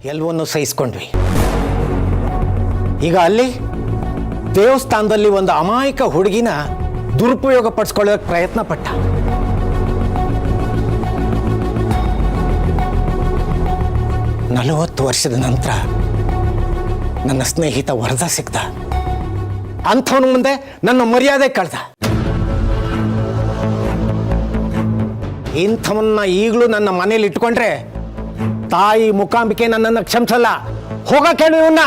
ಎಲ್ಲವನ್ನೂ ಸಹಿಸ್ಕೊಂಡ್ವಿ. ಈಗ ಅಲ್ಲಿ ದೇವಸ್ಥಾನದಲ್ಲಿ ಒಂದು ಅಮಾಯಕ ಹುಡುಗಿನ ದುರುಪಯೋಗ ಪಡಿಸ್ಕೊಳ್ಳೋಕೆ ಪ್ರಯತ್ನ ಪಟ್ಟ. ನಲವತ್ತು ವರ್ಷದ ನಂತರ ನನ್ನ ಸ್ನೇಹಿತ ವರದಾ ಸಿಕ್ತ. ಅಂಥವನ ಮುಂದೆ ನನ್ನ ಮರ್ಯಾದೆ ಕಳ್ದ. ಇಂಥವನ್ನ ಈಗಲೂ ನನ್ನ ಮನೇಲಿ ಇಟ್ಕೊಂಡ್ರೆ ತಾಯಿ ಮೂಕಾಂಬಿಕೆ ನನ್ನನ್ನು ಕ್ಷಮಿಸಲ್ಲ. ಹೋಗ ಕೇಳು ಇವನ್ನ.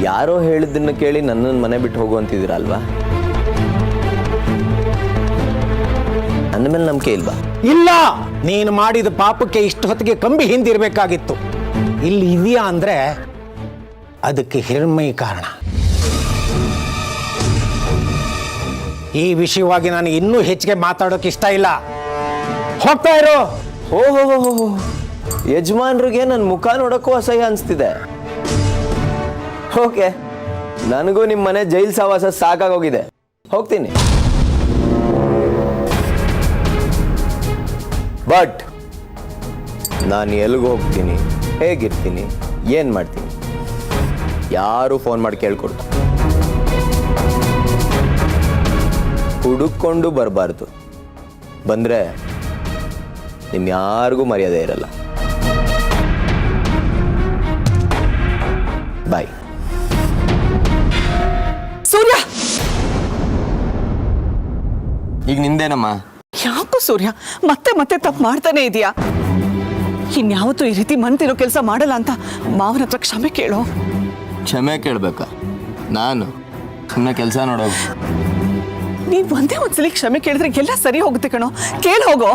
ಯಾರೋ ಹೇಳಿದ್ದನ್ನ ಕೇಳಿ ನನ್ನನ್ನು ಮನೆ ಬಿಟ್ಟು ಹೋಗು ಅಂತಿದ್ದೀರಲ್ವಾ? ನನ್ನ ಮೇಲೆ ನಂಬಿಕೆ ಇಲ್ವಾ? ಇಲ್ಲ. ನೀನು ಮಾಡಿದ ಪಾಪಕ್ಕೆ ಇಷ್ಟು ಹೊತ್ತಿಗೆ ಕಂಬಿ ಹಿಂದಿರ್ಬೇಕಾಗಿತ್ತು. ಇಲ್ಲಿ ಇದೆಯಾ ಅಂದ್ರೆ ಅದಕ್ಕೆ ಹಿರಣ್ಮಯಿ ಕಾರಣ. ಈ ವಿಷಯವಾಗಿ ನಾನು ಇನ್ನೂ ಹೆಚ್ಚಿಗೆ ಮಾತಾಡೋಕೆ ಇಷ್ಟ ಇಲ್ಲ. ಹೋಗ್ತಾ ಇರೋ. ಓಹೋ, ಯಜಮಾನ್ರಿಗೆ ನನ್ನ ಮುಖ ನೋಡೋಕ್ಕೂ ಅಸಹ್ಯ ಅನಿಸ್ತಿದೆ. ಓಕೆ, ನನಗೂ ನಿಮ್ಮ ಮನೆ ಜೈಲ್ ಸವಾಸ ಸಾಕಾಗೋಗಿದೆ. ಹೋಗ್ತೀನಿ. ಬಟ್ ನಾನು ಎಲ್ಲಿಗೆ ಹೋಗ್ತೀನಿ, ಹೇಗಿರ್ತೀನಿ, ಏನು ಮಾಡ್ತೀನಿ ಯಾರು ಫೋನ್ ಮಾಡಿ ಕೇಳ್ಕೊಡ್ತು. ಹುಡುಕೊಂಡು ಬರಬಾರ್ದು. ಬಂದರೆ ನಿಮ್ ಯಾರಿಗೂ ಮರ್ಯಾದೆ ಇರಲ್ಲ. ಬಾಯ್. ಸೂರ್ಯ, ಈಗ ನಿಂದೇನಮ್ಮ? ಯಾಕೋ ಸೂರ್ಯ ಮತ್ತೆ ಮತ್ತೆ ತಪ್ಪು ಮಾಡ್ತಾನೆ ಇದೆಯಾ? ಇನ್ಯಾವತ್ತೂ ಈ ರೀತಿ ಮಂತಿರೋ ಕೆಲಸ ಮಾಡಲ್ಲ ಅಂತ ಮಾವನ ಹತ್ರ ಕ್ಷಮೆ ಕೇಳೋ. ಕ್ಷಮೆ ಕೇಳ್ಬೇಕಾ? ನಾನು ಸುಮ್ಮನೆ ಕೆಲಸ ನೋಡೋದು. ನೀನ್ ಒಂದೇ ಒಂದ್ಸಲಿ ಕ್ಷಮೆ ಕೇಳಿದ್ರೆ ಎಲ್ಲ ಸರಿ ಹೋಗುತ್ತೆ ಕಣೋ. ಕೇಳಿ ಹೋಗೋ.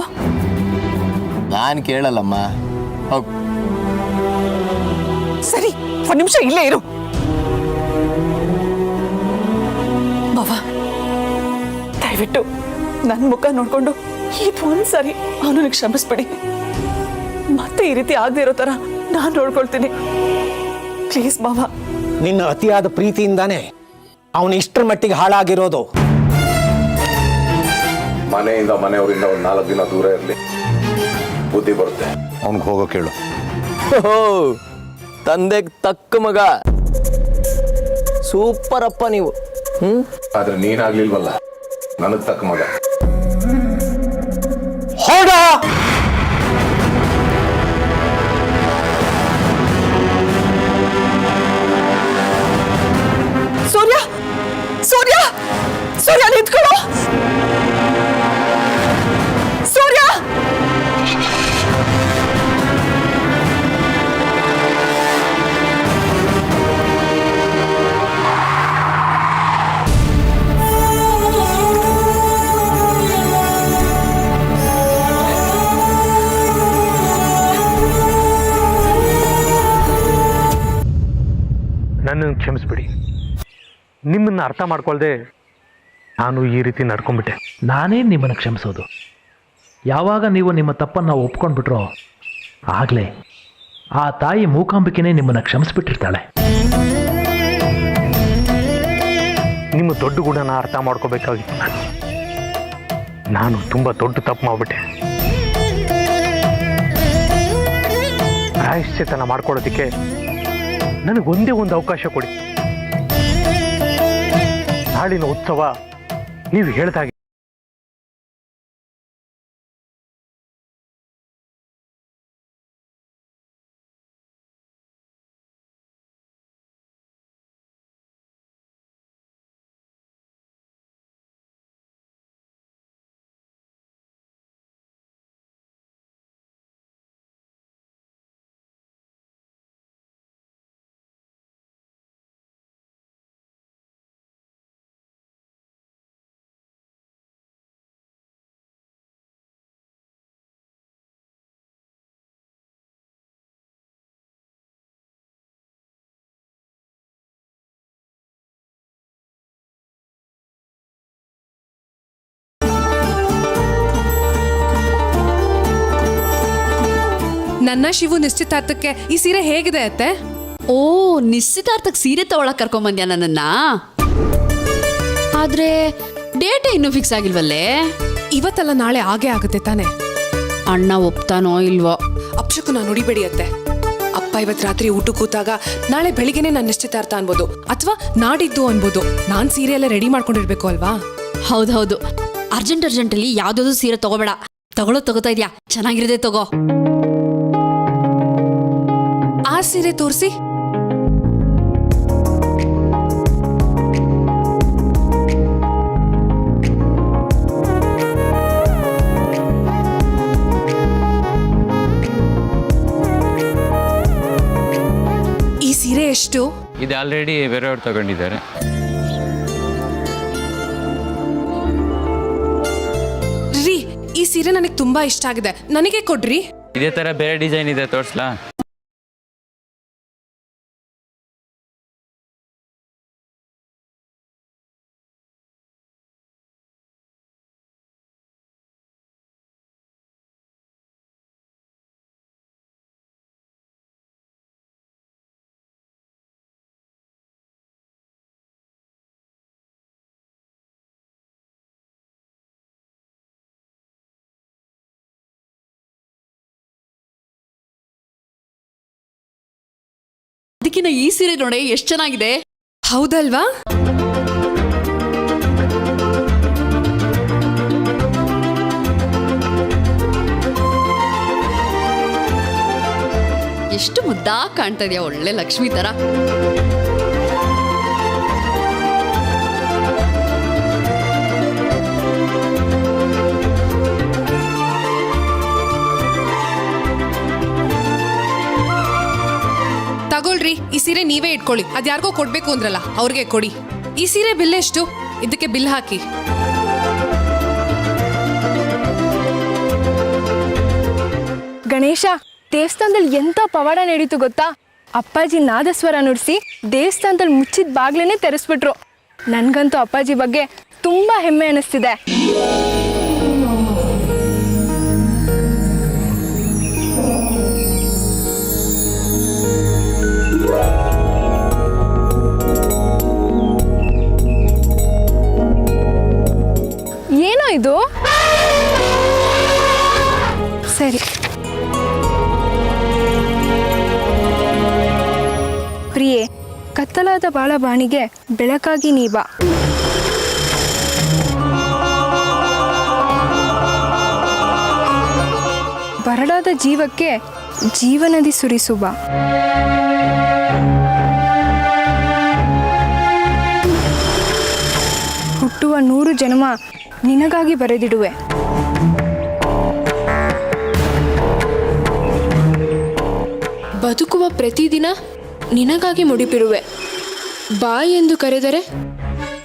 ನಾನು ಕೇಳಲ್ಲಮ್ಮ. ಹೋಗ್. ಸರಿ, ಒಂದ್ ನಿಮಿಷ ಇಲ್ಲೇ ಇರು. ಬಾವಾ, ದಯವಿಟ್ಟು ನನ್ನ ಮುಖ ನೋಡ್ಕೊಂಡು ಇದೊಂದ್ಸರಿ ಅವನಿಗೆ ಕ್ಷಮಿಸ್ಬಿಡಿ. ಮತ್ತೆ ಈ ರೀತಿ ಆಗದೆ ಇರೋ ತರ ನಾನು ನೋಡ್ಕೊಳ್ತೀನಿ. ಪ್ಲೀಸ್ ಬಾವಾ. ನಿನ್ನ ಅತಿಯಾದ ಪ್ರೀತಿಯಿಂದಾನೇ ಅವನು ಇಷ್ಟರ ಮಟ್ಟಿಗೆ ಹಾಳಾಗಿರೋದು. ಮನೆಯಿಂದ ಮನೆಯವರಿಂದ ಒಂದು 4 ದಿನ ದೂರ ಇರಲಿ, ಬುದ್ಧಿ ಬರುತ್ತೆ. ಅವ್ನಿಗೆ ಹೋಗೋ ಕೇಳು. ತಂದೆಗೆ ತಕ್ಕ ಮಗ. ಸೂಪರ್ ಅಪ್ಪ ನೀವು. ಆದ್ರೆ ನೀನಾಗ್ಲಿಲ್ವಲ್ಲ ನನಗ್ ತಕ್ಕ ಮಗ. ಹೊಡ. ಸೂರ್ಯ, ಸೂರ್ಯ, ಸೂರ್ಯ ನಿಂತ್ಕೊಳ್ಳೋ. ಸೂರ್ಯ, ನನ್ನನ್ನು ಕ್ಷಮಿಸ್ಬಿಡಿ. ನಿಮ್ಮನ್ನು ಅರ್ಥ ಮಾಡ್ಕೊಳ್ದೆ ನಾನು ಈ ರೀತಿ ನಡ್ಕೊಂಡ್ಬಿಟ್ಟೆ. ನಾನೇ ನಿಮ್ಮನ್ನು ಕ್ಷಮಿಸೋದು? ಯಾವಾಗ ನೀವು ನಿಮ್ಮ ತಪ್ಪನ್ನು ಒಪ್ಕೊಂಡ್ಬಿಟ್ರೋ ಆಗಲೇ ಆ ತಾಯಿ ಮೂಕಾಂಬಿಕೆನೇ ನಿಮ್ಮನ್ನು ಕ್ಷಮಿಸ್ಬಿಟ್ಟಿರ್ತಾಳೆ. ನಿಮ್ಮ ದೊಡ್ಡ ಗುಣನ ಅರ್ಥ ಮಾಡ್ಕೋಬೇಕಾಗಿತ್ತು. ನಾನು ತುಂಬ ದೊಡ್ಡ ತಪ್ಪು ಮಾಡಿಬಿಟ್ಟೆ. ಪ್ರಾಯಶ್ಚಿತ್ತನ ಮಾಡ್ಕೊಳ್ಳೋದಕ್ಕೆ ನನಗೊಂದೇ ಒಂದು ಅವಕಾಶ ಕೊಡಿ. ನಾಳಿನ ಉತ್ಸವ ನೀವು ಹೇಳ್ದಾಗೆ ನನ್ನ ಶಿವು ನಿಶ್ಚಿತಾರ್ಥಕ್ಕೆ ಈ ಸೀರೆ ಹೇಗಿದೆ ಅತ್ತೆ? ಓ, ನಿಶ್ಚಿತಾರ್ಥಕ್ಕೆ ಸೀರೆ ತಗೊಳಕ್ ಕರ್ಕೊಂಬಂದ್ಯಾ ನನ್ನನ್ನ? ಆದ್ರೆ ಡೇಟೇ ಇನ್ನೂ ಫಿಕ್ಸ್ ಆಗಿಲ್ವಲ್ಲೇ? ಇವತ್ತಲ್ಲ ನಾಳೆ ಆಗೇ ಆಗುತ್ತೆ ತಾನೆ. ಅಣ್ಣ ಒಪ್ತಾನೋ ಇಲ್ವೋ? ಅಪ್ಶಕುನ ನುಡಿಬೇಡಿ ಅತ್ತೆ. ಅಪ್ಪ ಇವತ್ತು ರಾತ್ರಿ ಊಟ ಕೂತಾಗ ನಾಳೆ ಬೆಳಿಗ್ಗೆನೆ ನನ್ನ ನಿಶ್ಚಿತಾರ್ಥ ಅನ್ಬೋದು, ಅಥವಾ ನಾಡಿದ್ದು ಅನ್ಬೋದು. ನಾನ್ ಸೀರೆ ಎಲ್ಲ ರೆಡಿ ಮಾಡ್ಕೊಂಡಿರ್ಬೇಕು ಅಲ್ವಾ? ಹೌದೌದು. ಅರ್ಜೆಂಟಲ್ಲಿ ಯಾವ್ದಾದ್ರು ಸೀರೆ ತಗೋಬೇಡ. ತಗೋತಾ ಇದ್ಯಾ? ಚೆನ್ನಾಗಿರದೆ ತಗೋ. ಆ ಸೀರೆ ತೋರಿಸಿ. ಈ ಸೀರೆ ಎಷ್ಟು? ಇದು ಆಲ್ರೆಡಿ ಬೇರೆಯವ್ರು ತಗೊಂಡಿದ್ದಾರೆ. ರೀ, ಈ ಸೀರೆ ನನಗೆ ತುಂಬಾ ಇಷ್ಟ ಆಗಿದೆ, ನನಗೆ ಕೊಡ್ರಿ. ಇದೇ ತರ ಬೇರೆ ಡಿಸೈನ್ ಇದೆ, ತೋರಿಸ್ಲಾ? ಅದಕ್ಕಿಂತ ಈ ಸೀರೆ ನೋಡಿ ಎಷ್ಟು ಚೆನ್ನಾಗಿದೆ. ಹೌದಲ್ವಾ? ಎಷ್ಟು ಮುದ್ದಾಗಿ ಕಾಣ್ತಾ ಇದೆಯಾ, ಒಳ್ಳೆ ಲಕ್ಷ್ಮಿ ತರ. ತಗೊಳ್ರಿ, ಈ ಸೀರೆ ನೀವೇ ಇಟ್ಕೊಳ್ಳಿ. ಅದ್ಯಾರಿಗೋ ಕೊಡ್ಬೇಕು ಅಂದ್ರಲ್ಲ, ಅವ್ರಿಗೆ ಕೊಡಿ. ಈ ಸೀರೆ ಬಿಲ್ ಎಷ್ಟು? ಇದಕ್ಕೆ ಬಿಲ್ ಹಾಕಿ. ಗಣೇಶ, ದೇವಸ್ಥಾನದಲ್ಲಿ ಎಂತ ಪವಾಡ ನಡೀತು ಗೊತ್ತಾ? ಅಪ್ಪಾಜಿ ನಾದಸ್ವರ ನುಡಿಸಿ ದೇವಸ್ಥಾನದಲ್ಲಿ ಮುಚ್ಚಿದ ಬಾಗ್ಲೇನೆ ತೆರೆಸ್ಬಿಟ್ರು. ನನ್ಗಂತೂ ಅಪ್ಪಾಜಿ ಬಗ್ಗೆ ತುಂಬಾ ಹೆಮ್ಮೆ ಅನಿಸ್ತಿದೆ. ಏನೋ ಇದು? ಸರಿ, ಪ್ರಿಯೆ, ಕತ್ತಲಾದ ಬಾಳಬಾಣಿಗೆ ಬೆಳಕಾಗಿ ನೀ ಬಾ. ಬರಡಾದ ಜೀವಕ್ಕೆ ಜೀವನದಿ ಸುರಿಸು ಬಾ. ಹುಟ್ಟುವ 100 ಜನ್ಮ ನಿನಗಾಗಿ ಬರೆದಿಡುವೆ. ಬದುಕುವ ಪ್ರತಿದಿನ ನಿನಗಾಗಿ ಮುಡಿಪಿರುವೆ. ಬಾ ಎಂದು ಕರೆದರೆ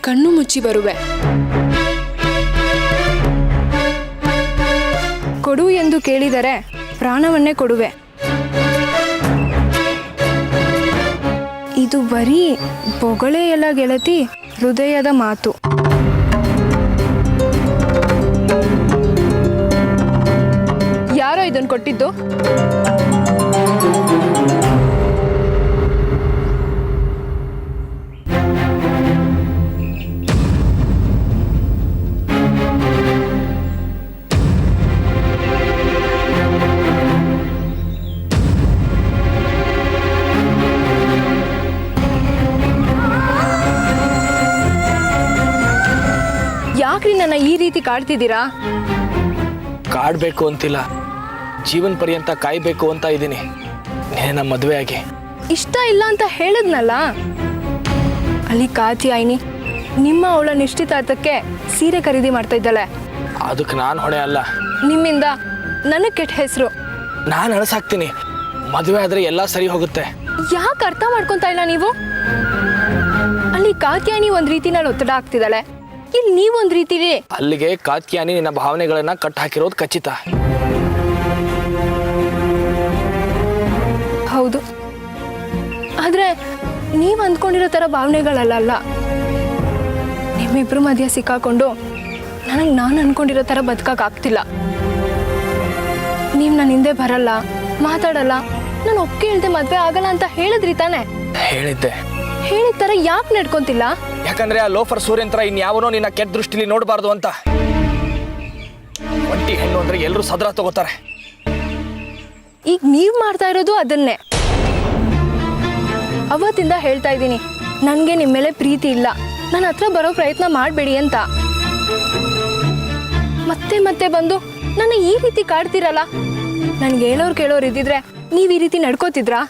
ಕಣ್ಣು ಮುಚ್ಚಿ ಬರುವೆ. ಕೊಡು ಎಂದು ಕೇಳಿದರೆ ಪ್ರಾಣವನ್ನೇ ಕೊಡುವೆ. ಇದು ಬರೀ ಬೊಗಳೆಯಲ್ಲ ಗೆಳತಿ, ಹೃದಯದ ಮಾತು. ಯಾರೋ ಇದನ್ನು ಕೊಟ್ಟಿದ್ದು? ಯಾಕ್ರಿ ನನ್ನ ಈ ರೀತಿ ಕಾಡ್ತಿದ್ದೀರಾ? ಕಾಡ್ಬೇಕು ಅಂತಿಲ್ಲ, ಜೀವನ ಪರ್ಯಂತ ಕಾಯ್ಬೇಕು ಅಂತ ಇದ್ದೀನಿ. ನಮ್ಮ ಮದುವೆ ಆಗಿ ಇಷ್ಟ ಇಲ್ಲ ಅಂತ ಹೇಳಿದ್ನಲ್ಲ. ಅಲ್ಲಿ ಕಾತ್ಯಾಯಿನಿ ನಿಮ್ಮ ಅವಳ ನಿಶ್ಚಿತಾರ್ಥಕ್ಕೆ ಸೀರೆ ಖರೀದಿ ಮಾಡ್ತಾ ಇದ್ದಾಳೆ. ಅದಕ್ಕೆ ನಾನು ಹೊಣೆ ಅಲ್ಲ. ನಿಮ್ಮಿಂದ ನನಗೆ ಕೆಟ್ಟ ಹೆಸರು. ನಾನು ಅಳಸಾಕ್ತೀನಿ. ಮದುವೆ ಆದ್ರೆ ಎಲ್ಲ ಸರಿ ಹೋಗುತ್ತೆ. ಯಾಕೆ ಅರ್ಥ ಮಾಡ್ಕೊಂತ ಇಲ್ಲ ನೀವು? ಅಲ್ಲಿ ಕಾತ್ಯಾಯಿನಿ ಒಂದ್ ರೀತಿನಲ್ಲಿ ಒತ್ತಡ ಆಗ್ತಿದ್ದಾಳೆ, ಇಲ್ಲಿ ನೀವೊಂದ್ ರೀತಿಲಿ. ಅಲ್ಲಿಗೆ ಕಾತ್ಯಾನಿ ನಿನ್ನ ಭಾವನೆಗಳನ್ನ ಕಟ್ ಹಾಕಿರೋದು ಖಚಿತ. ಹೌದು, ಆದ್ರೆ ನೀವ್ ಅಂದ್ಕೊಂಡಿರೋ ತರ ಭಾವನೆಗಳಲ್ಲ. ನಿಮ್ಮಿಬ್ರು ಮಧ್ಯ ಸಿಕ್ಕಾಕೊಂಡು ನನಗೆ ನಾನು ಅನ್ಕೊಂಡಿರೋ ತರ ಬದುಕಕ್ ಆಗ್ತಿಲ್ಲ. ನೀವ್ ನನ್ನ ಹಿಂದೆ ಬರಲ್ಲ, ಮಾತಾಡಲ್ಲ, ನಾನು ಒಪ್ಪಿಗೆ ಇಲ್ದೆ ಮದ್ವೆ ಆಗಲ್ಲ ಅಂತ ಹೇಳಿದ್ರಿ ತಾನೆ? ಹೇಳಿದ್ದೆ. ಹೇಳಿದ ತರ ಯಾಕೆ ನಡ್ಕೊಂತಿಲ್ಲ? ಯಾಕಂದ್ರೆ ಆ ಲೋಫರ್ ಸೂರ್ಯಂತ್ರ ಇನ್ಯಾವನೋ ನಿನ್ನ ಕೆಟ್ಟ ದೃಷ್ಟಿಲಿ ನೋಡಬಾರ್ದು ಅಂತ. ಒಂಟಿ ಹೆಣ್ಣು ಅಂದ್ರೆ ಎಲ್ಲರೂ ಸದರ ತಗೋತಾರೆ. ಈಗ ನೀವ್ ಮಾಡ್ತಾ ಇರೋದು ಅದನ್ನೇ. ಅವತ್ತಿಂದ ಹೇಳ್ತಾ ಇದ್ದೀನಿ, ನನಗೆ ನಿಮ್ಮ ಮೇಲೆ ಪ್ರೀತಿ ಇಲ್ಲ, ನನ್ನ ಹತ್ರ ಬರೋ ಪ್ರಯತ್ನ ಮಾಡಬೇಡಿ ಅಂತ. ಮತ್ತೆ ಮತ್ತೆ ಬಂದು ನನ್ನ ಈ ರೀತಿ ಕಾಡ್ತಿರಲ್ಲ. ನನ್ಗೆ ಹೇಳೋರು ಕೇಳೋರು ಇದ್ದಿದ್ರೆ ನೀವ್ ಈ ರೀತಿ ನಡ್ಕೋತಿದ್ರಾ?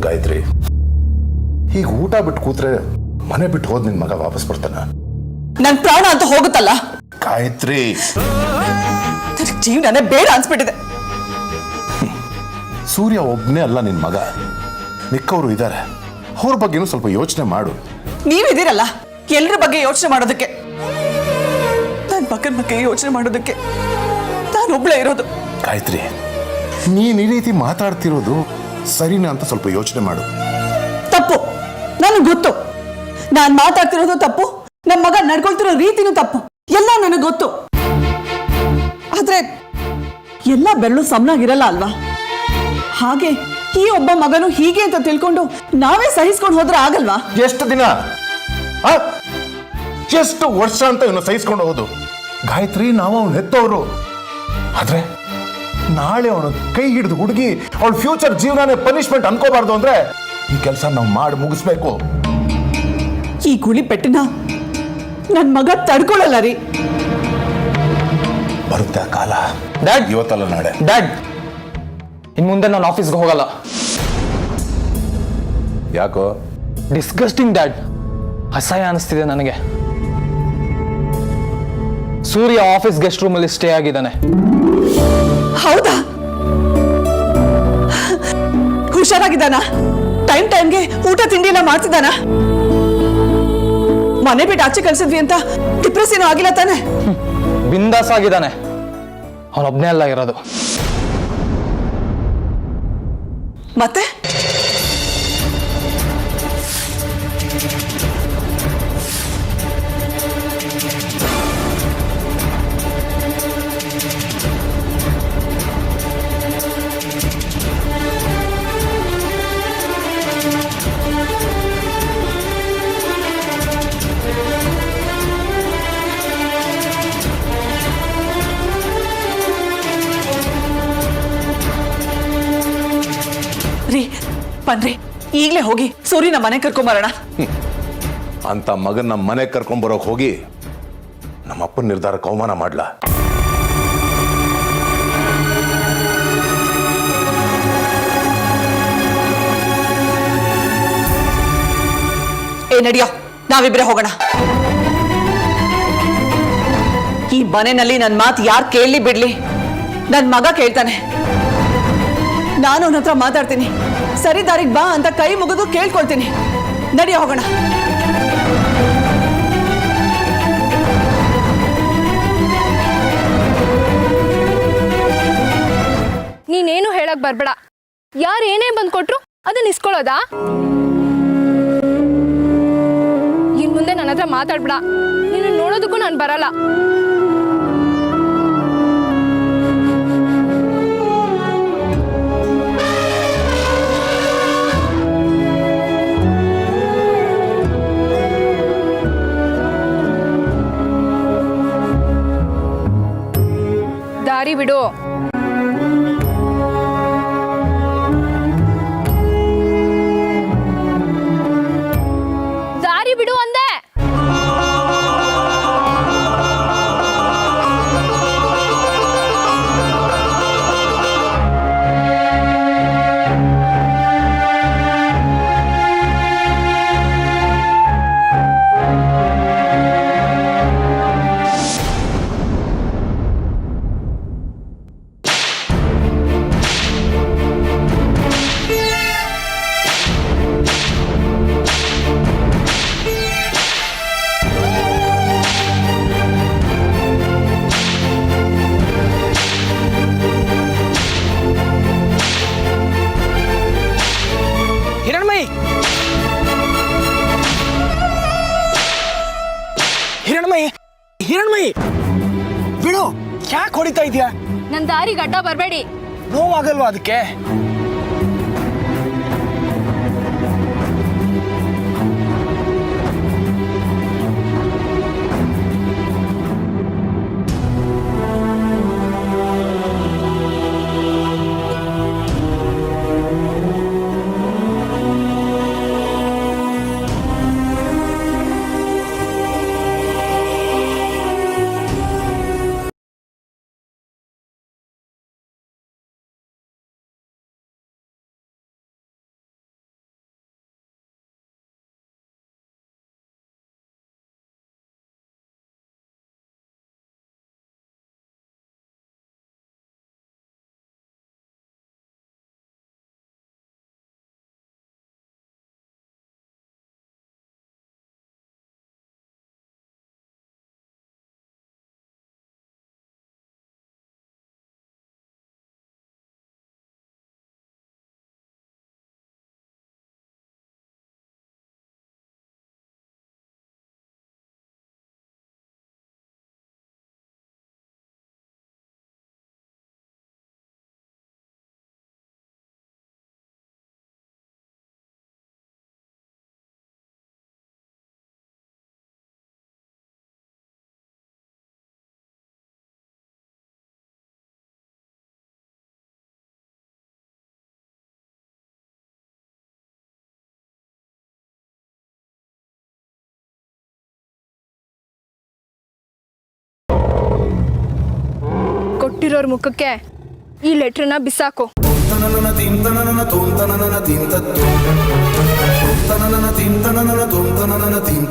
ಗಾಯತ್ರಿ, ಈಗ ಊಟ ಬಿಟ್ಟು ಕೂತ್ರೆ ಮನೆ ಬಿಟ್ಟು ಹೋದ್ ನಿನ್ ಮಗ ವಾಪಸ್ ಬರ್ತಾನ? ನನ್ ಪ್ರಾಣ ಅಂತ ಹೋಗುತ್ತಲ್ಲ. ಗಾಯತ್ರಿ, ಜೀವನನೇ ಬೇಡ ಅನ್ಸ್ಬಿಟ್ಟಿದೆ. ಸೂರ್ಯ ಒಬ್ನೇ ಅಲ್ಲ ನಿನ್ ಮಗ, ಮಿಕ್ಕವರು ಇದ್ದಾರೆ. ಅವ್ರ ಬಗ್ಗೆನೂ ಸ್ವಲ್ಪ ಯೋಚನೆ ಮಾಡು. ನೀವಿದ್ದೀರಲ್ಲ ಎಲ್ರ ಬಗ್ಗೆ ಯೋಚನೆ ಮಾಡೋದಕ್ಕೆ. ನನ್ನ ಮಗನ ಬಗ್ಗೆ ಯೋಚನೆ ಮಾಡೋದಕ್ಕೆ ನಾನೊಬ್ಳೇ ಇರೋದು. ಗಾಯತ್ರಿ, ನೀನ್ ಈ ರೀತಿ ಮಾತಾಡ್ತಿರೋದು ಸರಿನಾ ಅಂತ ಸ್ವಲ್ಪ ಯೋಚನೆ ಮಾಡು. ತಪ್ಪು, ನನಗೆ ಗೊತ್ತು. ನಾನ್ ಮಾತಾಡ್ತಿರೋದು ತಪ್ಪು, ನಮ್ಮ ಮಗ ನಡ್ಕೊಳ್ತಿರೋ ರೀತಿನೂ ತಪ್ಪು, ಎಲ್ಲ ನನಗೆ ಗೊತ್ತು. ಆದ್ರೆ ಎಲ್ಲ ಬೆರಳು ಸಮನಾಗಿರಲ್ಲ ಅಲ್ವಾ? ಹಾಗೆ ಈ ಒಬ್ಬ ಮಗನು ಹೀಗೆ ಅಂತ ತಿಳ್ಕೊಂಡು ನಾವೇ ಸಹಿಸ್ಕೊಂಡು ಹೋದ್ರೆ ಆಗಲ್ವಾ? ಎಷ್ಟು ದಿನ, ಎಷ್ಟು ವರ್ಷ ಅಂತ ಇವನು ಸಹಿಸ್ಕೊಂಡು ಹೋಗೋದು? ಗಾಯತ್ರಿ, ನಾವು ಅವನು ಹೆತ್ತವರು. ಆದ್ರೆ ನಾಳೆ ಅವನು ಕೈ ಹಿಡಿದು ಹುಡುಗಿ ಅವಳ ಫ್ಯೂಚರ್ ಜೀವನನೇ ಪನಿಷ್ಮೆಂಟ್ ಅನ್ಕೋಬಾರ್ದು ಅಂದ್ರೆ ಈ ಕೆಲಸ ನಾವು ಮಾಡಿ ಮುಗಿಸ್ಬೇಕು. ಈ ಗುಳಿ ಪೆಟ್ಟಿನ ನನ್ ಮಗ ತಡ್ಕೊಳ್ಳಲ್ಲ ರೀ. ಬರುತ್ತೆ ಆ ಕಾಲ. ಡ್ಯಾಡ್, ಇವತ್ತಲ್ಲ ನಾಳೆ. ಡ್ಯಾಡ್, ಇನ್ ಮುಂದೆ ನಾನು ಆಫೀಸ್ಗೆ ಹೋಗಲ್ಲ. ಯಾಕೋ? ಡಿಸ್ಗಸ್ಟಿಂಗ್ ಡ್ಯಾಡ್, ಅಸಹ್ಯ ಅನಿಸ್ತಿದೆ ನನಗೆ. ಸೂರ್ಯ ಆಫೀಸ್ ಗೆಸ್ಟ್ ರೂಮಲ್ಲಿ ಸ್ಟೇ ಆಗಿದ್ದಾನೆ. ಹೌದಾ? ಹುಷಾರಾಗಿದ್ದಾನ? ಟೈಮ್ಗೆ ಊಟ ತಿಂಡಿ ಎಲ್ಲ ಮಾಡ್ತಿದ್ದಾನ? ಮನೆ ಬಿಟ್ಟು ಆಚೆ ಕಳ್ಸಿದ್ವಿ ಅಂತ ಡಿಪ್ರೆಸ್ ಏನೂ ಆಗಿಲ್ಲ ತಾನೆ? ಬಿಂದಾಸ್ ಆಗಿದ್ದಾನೆ. ಅವನೊಬ್ನೇ ಅಲ್ಲ ಇರೋದು. ಮತ್ತೆ ಬನ್ರಿ, ಈಗಲೇ ಹೋಗಿ ಸೂರ್ಯನ ಮನೆ ಕರ್ಕೊಂಬರೋಣ. ಅಂತ ಮಗನ್ನ ಮನೆ ಕರ್ಕೊಂಡ್ ಬರೋಕ್ ಹೋಗಿ ನಮ್ಮಪ್ಪನ ನಿರ್ಧಾರಕ್ಕೆ ಅವಮಾನ ಮಾಡ್ಲಾ? ನಡಿಯೋ, ನಾವಿಬ್ರೆ ಹೋಗೋಣ. ಈ ಮನೆಯಲ್ಲಿ ನನ್ ಮಾತು ಯಾರು ಕೇಳಲಿ ಬಿಡ್ಲಿ, ನನ್ ಮಗ ಕೇಳ್ತಾನೆ. ನಾನು ಅವನ ಹತ್ರ ಮಾತಾಡ್ತೀನಿ. ಸರಿ ದಾರಿಗೆ ಬಾ ಅಂತ ಕೈ ಮುಗಿದು ಕೇಳ್ಕೊಳ್ತೀನಿ. ನಡಿಯೋ, ಹೋಗೋಣ. ನೀನೇನು ಹೇಳಕ್ ಬರ್ಬೇಡ. ಯಾರು ಏನೇ ಬಂದ್ ಕೊಟ್ರು ಅದನ್ನ ಇಸ್ಕೊಳ್ಳೋದಾ? ಇನ್ ಮುಂದೆ ನನ್ನ ಹತ್ರ ಮಾತಾಡ್ಬೇಡ. ನೀನು ನೋಡೋದಕ್ಕೂ ನಾನು ಬರಲ್ಲ. ದಾರಿ ಬಿಡು. ದಾರಿ ಬಿಡು ಅಂದೆ. ಹಿರಣ್ಮಯಿ ಬಿಡು, ಯಾಕೆ ಹೊಡಿತಾ ಇದೀಯಾ? ನನ್ನ ದಾರಿ ಗಡ್ಡ ಬರಬೇಡಿ. ನೋವಾಗಲ್ವಾ ಅದಕ್ಕೆ? ಕೊಟ್ಟಿರೋರ್ ಮುಖಕ್ಕೆ ಈ ಲೆಟ್ರನ್ನ ಬಿಸಾಕು. ತೀನ್